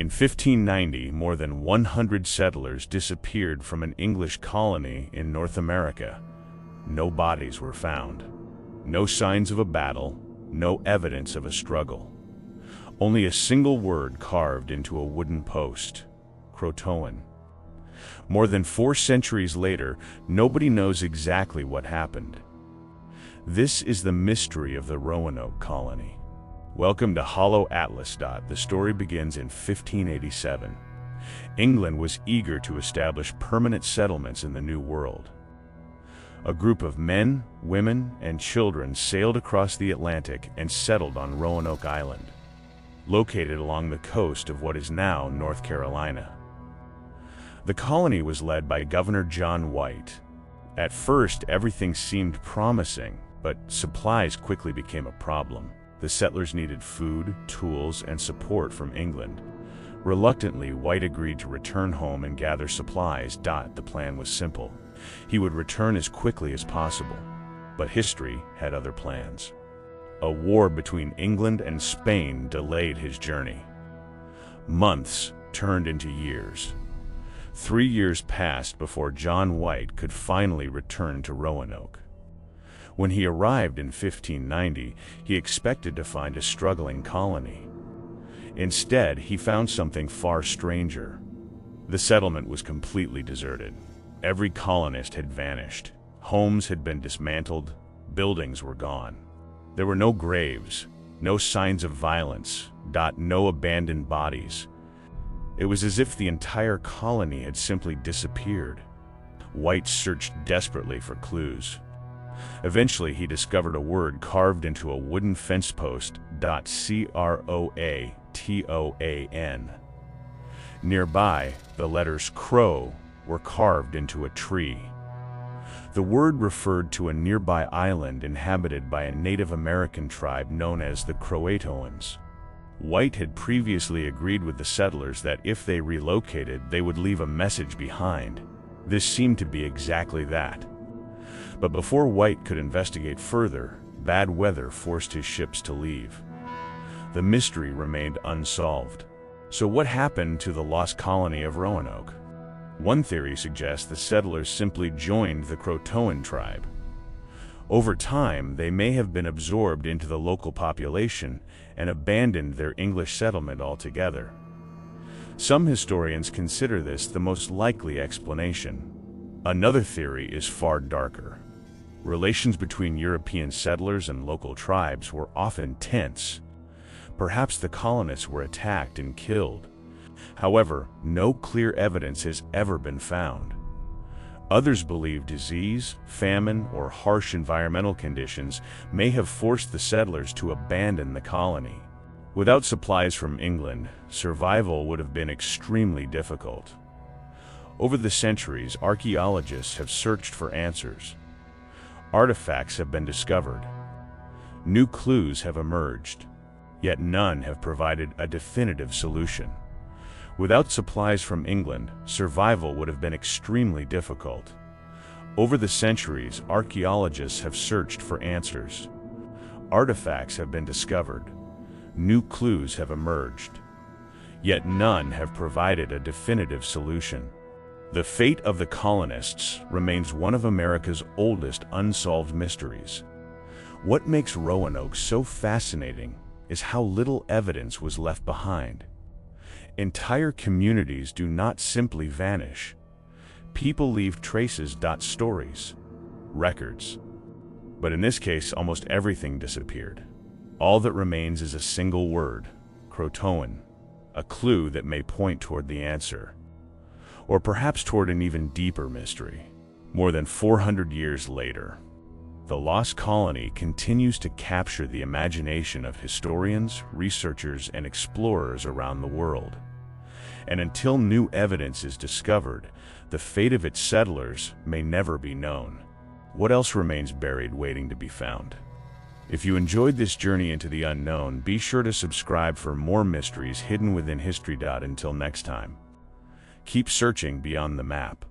In 1590, more than 100 settlers disappeared from an English colony in North America. No bodies were found. No signs of a battle, no evidence of a struggle. Only a single word carved into a wooden post: CROATOAN. More than 4 centuries later, nobody knows exactly what happened. This is the mystery of the Roanoke Colony. Welcome to Hollow Atlas. The story begins in 1587. England was eager to establish permanent settlements in the New World. A group of men, women, and children sailed across the Atlantic and settled on Roanoke Island, located along the coast of what is now North Carolina. The colony was led by Governor John White. At first, everything seemed promising, but supplies quickly became a problem. The settlers needed food, tools, and support from England. Reluctantly, White agreed to return home and gather supplies. The plan was simple. He would return as quickly as possible. But history had other plans. A war between England and Spain delayed his journey. Months turned into years. 3 years passed before John White could finally return to Roanoke. When he arrived in 1590, he expected to find a struggling colony. Instead, he found something far stranger. The settlement was completely deserted. Every colonist had vanished. Homes had been dismantled. Buildings were gone. There were no graves, no signs of violence, no abandoned bodies. It was as if the entire colony had simply disappeared. White searched desperately for clues. Eventually, he discovered a word carved into a wooden fence post: CROATOAN. Nearby, the letters CROW were carved into a tree. The word referred to a nearby island inhabited by a Native American tribe known as the CROATOANs. White had previously agreed with the settlers that if they relocated, they would leave a message behind. This seemed to be exactly that. But before White could investigate further, bad weather forced his ships to leave. The mystery remained unsolved. So what happened to the lost colony of Roanoke? One theory suggests the settlers simply joined the CROATOAN tribe. Over time, they may have been absorbed into the local population and abandoned their English settlement altogether. Some historians consider this the most likely explanation. Another theory is far darker. Relations between European settlers and local tribes were often tense. Perhaps the colonists were attacked and killed. However, no clear evidence has ever been found. Others believe disease, famine, or harsh environmental conditions may have forced the settlers to abandon the colony. Without supplies from England, survival would have been extremely difficult. Over the centuries, archaeologists have searched for answers. Artifacts have been discovered. New clues have emerged, yet none have provided a definitive solution. Without supplies from England, survival would have been extremely difficult. Over the centuries, archaeologists have searched for answers. Artifacts have been discovered. New clues have emerged, yet none have provided a definitive solution. The fate of the colonists remains one of America's oldest unsolved mysteries. What makes Roanoke so fascinating is how little evidence was left behind. Entire communities do not simply vanish. People leave traces, stories, records. But in this case, almost everything disappeared. All that remains is a single word: CROATOAN, a clue that may point toward the answer. Or perhaps toward an even deeper mystery. More than 400 years later, the lost colony continues to capture the imagination of historians, researchers, and explorers around the world. And until new evidence is discovered, the fate of its settlers may never be known. What else remains buried, waiting to be found? If you enjoyed this journey into the unknown, be sure to subscribe for more mysteries hidden within history. Until next time, keep searching beyond the map.